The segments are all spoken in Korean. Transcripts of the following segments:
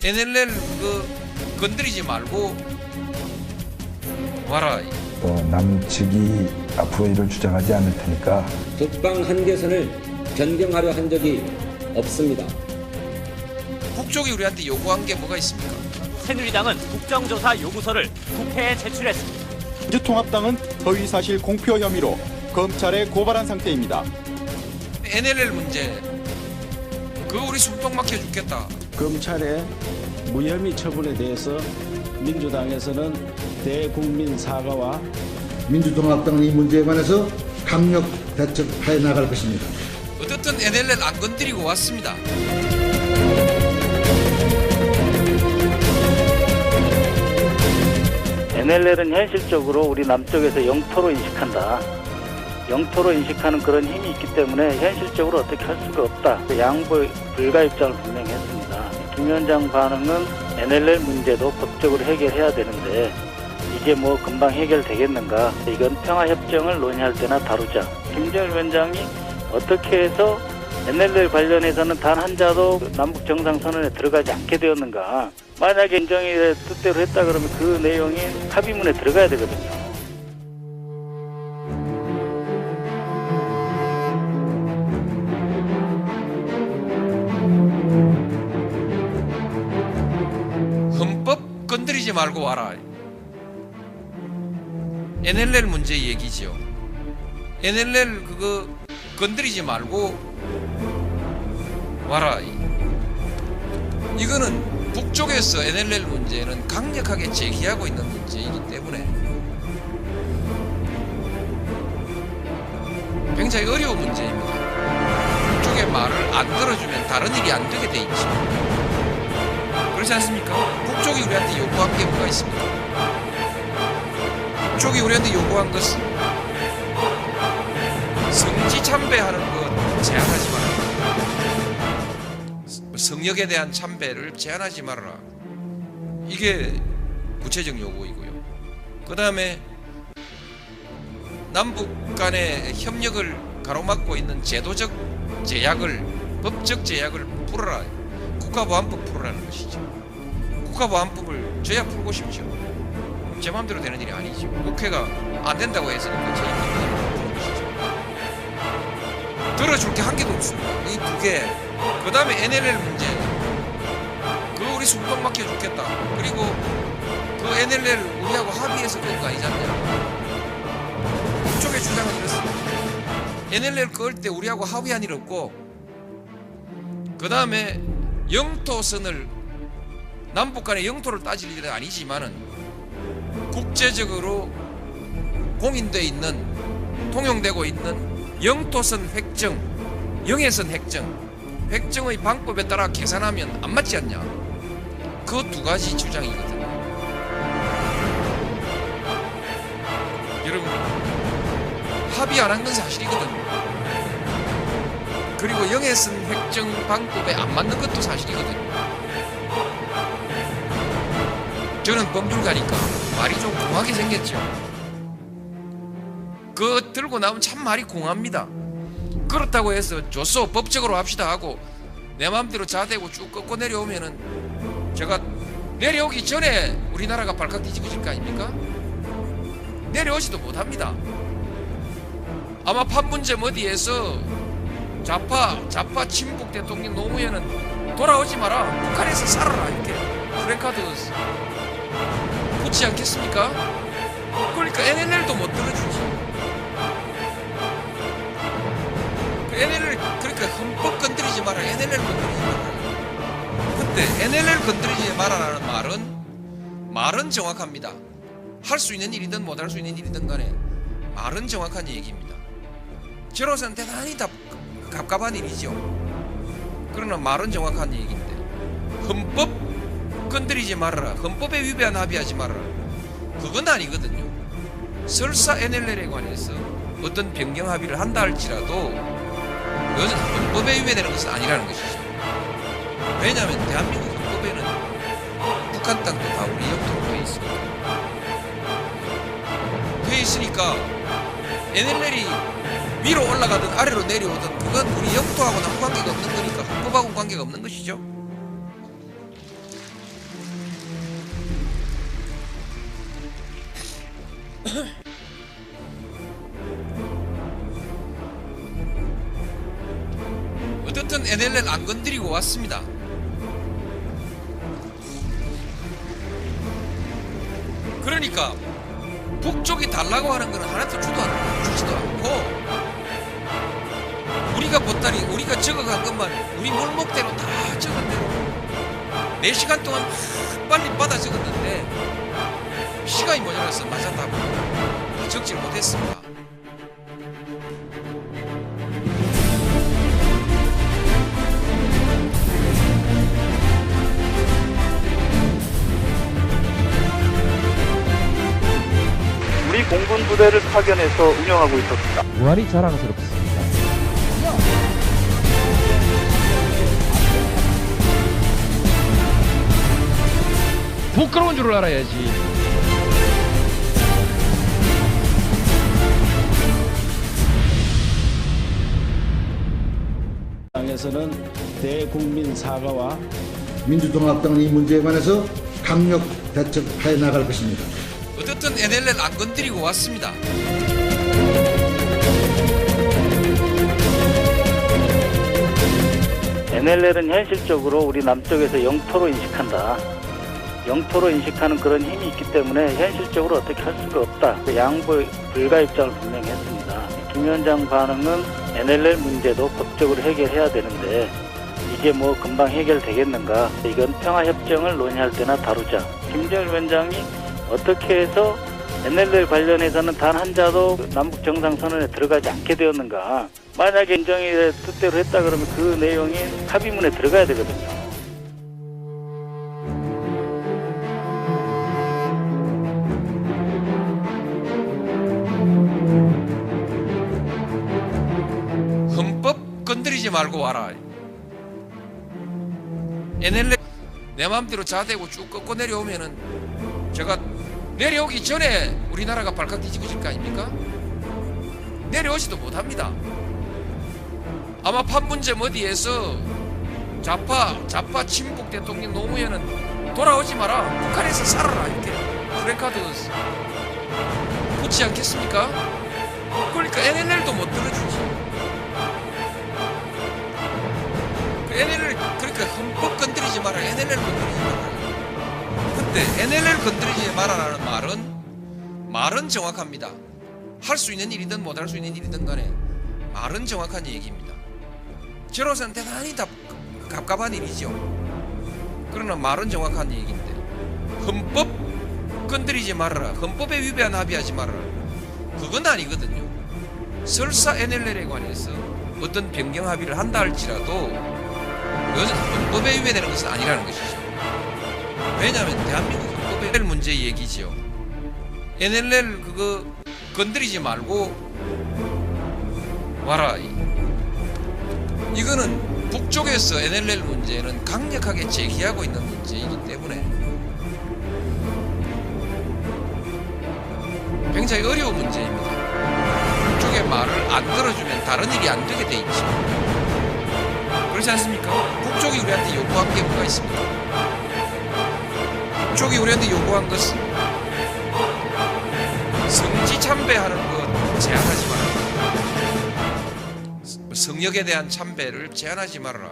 NLL 건드리지 말고 와라. 남측이 앞으로 이를 주장하지 않을 테니까 북방 한계선을 변경하려 한 적이 없습니다. 북쪽이 우리한테 요구한 게 뭐가 있습니까? 새누리당은 국정조사 요구서를 국회에 제출했습니다. 민주통합당은 허위사실 공표 혐의로 검찰에 고발한 상태입니다. NLL 문제 그거 우리 숨통 막혀 죽겠다. 검찰의 무혐의 처분에 대해서 민주당에서는 대국민 사과와 민주통합당은 이 문제에 관해서 강력 대책해 나갈 것입니다. 어떻든 NLL 안 건드리고 왔습니다. NLL은 현실적으로 우리 남쪽에서 영토로 인식한다. 영토로 인식하는 그런 힘이 있기 때문에 현실적으로 어떻게 할 수가 없다. 양보 불가 입장을 분명히 했습니다. 김 위원장 반응은 NLL 문제도 법적으로 해결해야 되는데 이게 뭐 금방 해결되겠는가. 이건 평화협정을 논의할 때나 다루자. 김정일 위원장이 어떻게 해서 NLL 관련해서는 단 한 자도 남북 정상선언에 들어가지 않게 되었는가. 만약에 김정일의 뜻대로 했다 그러면 그 내용이 합의문에 들어가야 되거든요. 헌법 건드리지 말고 와라. NLL 문제 얘기죠. NLL 그거 건드리지 말고 와라. 이거는 북쪽에서 NLL 문제는 강력하게 제기하고 있는 문제이기 때문에 굉장히 어려운 문제입니다. 북쪽의 말을 안 들어주면 다른 일이 안 되게 돼 있죠. 그렇지 않습니까? 북쪽이 우리한테 요구한 게 뭐가 있습니까? 북쪽이 우리한테 요구한 것은 성지 참배하는 것 제한하지 말아라. 성역에 대한 참배를 제한하지 말아라. 이게 구체적 요구이고요. 그 다음에 남북 간의 협력을 가로막고 있는 제도적 제약을, 법적 제약을 풀어라. 국가보안법 풀어라는 것이죠. 국가보안법을 저야 풀고 싶죠. 제 마음대로 되는 일이 아니죠. 국회가 안 된다고 했으니까 제 입장을 푸는 것이죠. 들어줄 게 한 개도 없습니다. 이 두 개. 그 다음에 NLL 문제. 그거 우리 숨통 막혀 죽겠다. 그리고 그 NLL 우리하고 합의해서 그런 거 아니잖냐. 북쪽의 주장은 이렇습니다. NLL 끌 때 우리하고 합의한 일 없고, 그 다음에 영토선을, 남북 간의 영토를 따질 일은 아니지만은 국제적으로 공인돼 있는, 통용되고 있는 영토선 획정, 영해선 획정의 방법에 따라 계산하면 안 맞지 않냐. 그 두 가지 주장이거든요. 여러분, 합의 안 한 건 사실이거든요. 그리고 영해선 획정 방법에 안 맞는 것도 사실이거든요. 저는 법률가니까 말이 좀 공하게 생겼죠. 그거 들고 나오면 참 말이 공합니다. 그렇다고 해서 좋소 법적으로 합시다 하고 내 마음대로 자대고 쭉 꺾고 내려오면은 제가 내려오기 전에 우리나라가 발칵 뒤집어질 거 아닙니까? 내려오지도 못합니다. 아마 판문점 어디에서 좌파 친북 대통령 노무현은 돌아오지 마라, 북한에서 살아라, 이렇게 프랜카드 붙지 않겠습니까? 그러니까 NLL도 못 들어주지. NLL, 그러니까 헌법 건드리지 마라, NLL 건드리지 마라. 근데 NLL 건드리지 마라라는 말은 정확합니다. 할 수 있는 일이든 못 할 수 있는 일이든 간에 말은 정확한 얘기입니다. 저로서는 대단히 갑갑한 일이죠. 그러나 말은 정확한 얘기인데, 헌법 건드리지 말아라, 헌법에 위배한 합의하지 말아라, 그건 아니거든요. 설사 NLL에 관해서 어떤 변경 합의를 한다 할지라도 이것은 헌법에 위배되는 것은 아니라는 것이죠. 왜냐하면 대한민국 헌법에는 북한 땅도 다 우리 영토로 되어 있습니다. 되어 있으니까 NLL이 위로 올라가든 아래로 내려오든 그건 우리 영토하고는 관계가 없는 거니까 헌법하고는 관계가 없는 것이죠. 어떻든 NLL 안 건드리고 왔습니다. 그러니까 북쪽이 달라고 하는 거는 하나도 주지도 않고 우리가 보따리 우리가 적어간 것만 우리 몰목대로 다 적은 대로 4시간 동안 빨리 받아 적었는데 시간이 모자라서 맞았다고 적지 못했습니다. 우리 공군 부대를 파견해서 운영하고 있었습니다. 무한히 자랑스럽습니다. 부끄러운 줄 알아야지. 당에서는 대국민 사과와 민주통합당은 이 문제에 관해서 강력 대책하여 나갈 것입니다. 어떻든 NLL 안 건드리고 왔습니다. NLL은 현실적으로 우리 남쪽에서 영토로 인식한다. 영토로 인식하는 그런 힘이 있기 때문에 현실적으로 어떻게 할 수가 없다. 양보 불가 입장을 분명히 했습니다. 김 위원장 반응은 NLL 문제도 법적으로 해결해야 되는데 이게 뭐 금방 해결되겠는가. 이건 평화협정을 논의할 때나 다루자. 김정일 위원장이 어떻게 해서 NLL 관련해서는 단 한 자도 남북 정상선언에 들어가지 않게 되었는가. 만약에 김정일의 뜻대로 했다 그러면 그 내용이 합의문에 들어가야 되거든요. 헌법 건드리지 말고 와라. NLL 내 마음대로 자대고 쭉 꺾고 내려오면은 제가 내려오기 전에 우리나라가 발칵 뒤집어질 거 아닙니까? 내려오지도 못합니다. 아마 판문점 어디에서 좌파 친북 대통령 노무현은 돌아오지 마라, 북한에서 살아라 이렇게 프랜카드 붙지 않겠습니까? 그러니까 NLL도 못 들어주지. NLL 그러니까 헌법 건드리지 마라, NLL 건드리지 마라. 근데 NLL 건드리지 마라라는 말은 정확합니다. 할 수 있는 일이든 못 할 수 있는 일이든 간에 말은 정확한 얘기입니다. 저로서는 대단히 갑갑한 일이죠. 그러나 말은 정확한 얘기인데 헌법 건드리지 말아라, 헌법에 위배한 합의하지 말아라, 그건 아니거든요. 설사 NLL에 관해서 어떤 변경 합의를 한다 할지라도 이것은 헌법에 위배되는 것은 아니라는 것이죠. 왜냐하면 대한민국 헌법의 문제 얘기죠. NLL 그거 건드리지 말고 와라. 이거는 북쪽에서 NLL 문제는 강력하게 제기하고 있는 문제이기 때문에 굉장히 어려운 문제입니다. 북쪽의 말을 안 들어주면 다른 일이 안 되게 돼 있죠. 그렇지 않습니까? 북쪽이 우리한테 요구한 게 뭐가 있습니까? 북쪽이 우리한테 요구한 것은 성지 참배하는 것 제한하지 말아라. 성역에 대한 참배를 제한하지 말아라.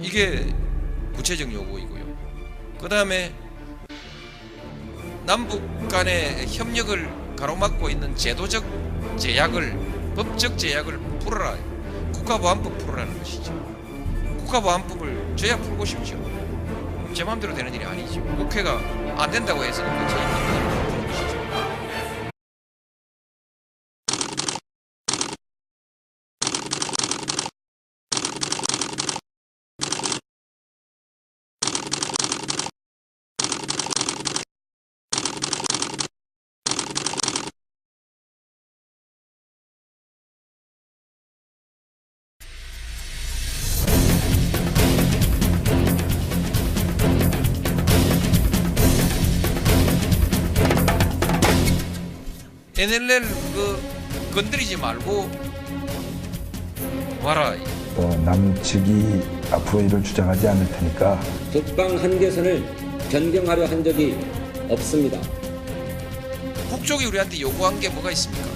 이게 구체적 요구이고요. 그 다음에 남북 간의 협력을 가로막고 있는 제도적 제약을, 법적 제약을 풀어라. 국가보안법 풀어라는 것이죠. 국가보안법을 저야 풀고 싶죠. 제 마음대로 되는 일이 아니죠. 국회가 안 된다고 해서는 제 마음대로 푸는 것이죠. NLL 그 건드리지 말고 와라. 또 남측이 앞으로 이를 주장하지 않을 테니까 북방 한계선을 변경하려 한 적이 없습니다. 북쪽이 우리한테 요구한 게 뭐가 있습니까?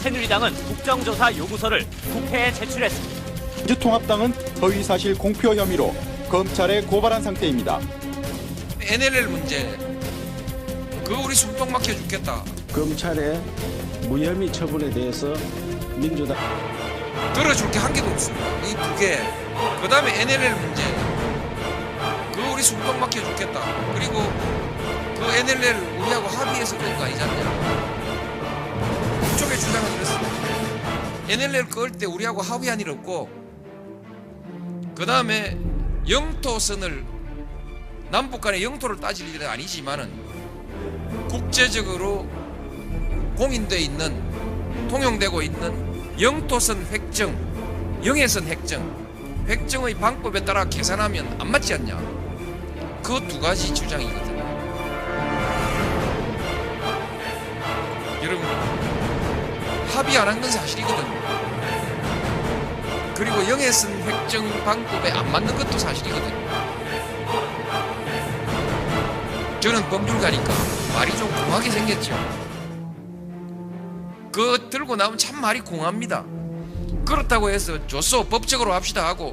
새누리당은 국정조사 요구서를 국회에 제출했습니다. 민주통합당은 허위사실 공표 혐의로 검찰에 고발한 상태입니다. NLL 문제 그거 우리 숨통 막혀 죽겠다. 검찰의 무혐의 처분에 대해서 민주당 들어줄 게 한 개도 없습니다. 이 두 개. 그 다음에 NLL 문제 그거 우리 숨통 막혀 죽겠다. 그리고 그 NLL 우리하고 합의해서 그런 거 아니지 않냐. 그쪽의 주장은 이렇습니다. NLL 끌 때 우리하고 합의한 일 없고 그 다음에 영토선을 남북 간의 영토를 따질 일은 아니지만은 국제적으로 공인돼 있는 통용되고 있는 영토선 획정, 영해선 획정의 방법에 따라 계산하면 안 맞지 않냐. 그 두 가지 주장이거든요. 여러분 합의 안 한 건 사실이거든요. 그리고 영해선 획정 방법에 안 맞는 것도 사실이거든요. 저는 법률가니까 말이 좀 공하게 생겼죠. 그거 들고 나오면 참 말이 공합니다. 그렇다고 해서 좋소 법적으로 합시다 하고